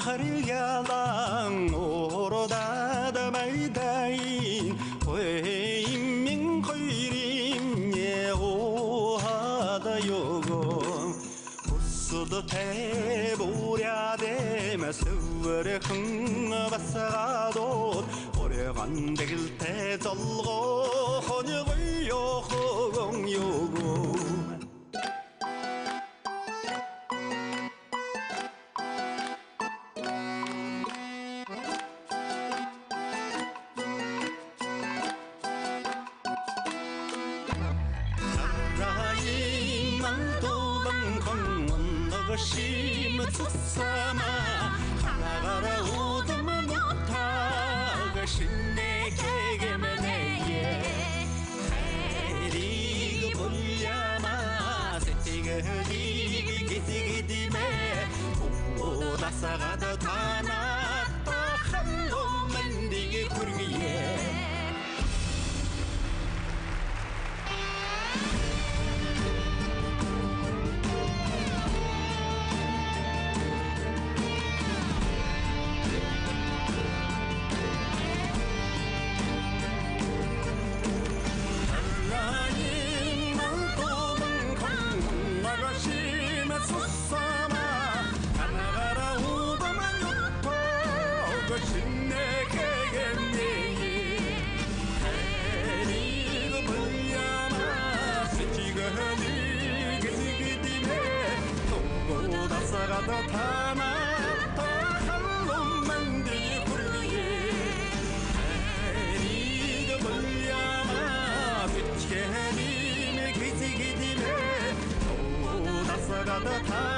Hargalan orada da maydayn Hoymin koyrim ye o hada yogo Usud te burya de mesvere khın basagadot Oregan degil te zolgo khony yogo yogo 심으쓰사마 하나가라 오도만 못하가 신내 개개면에 해리그 볼야마 세티가 리기 기지기디메 오다사가다 다나타 한놈만 디게 구르기에 사가다 타나타 한놈만 뒤에 부르기에 해리가 몰려마 빛게 해림에 기지기디에 오다 사가다 타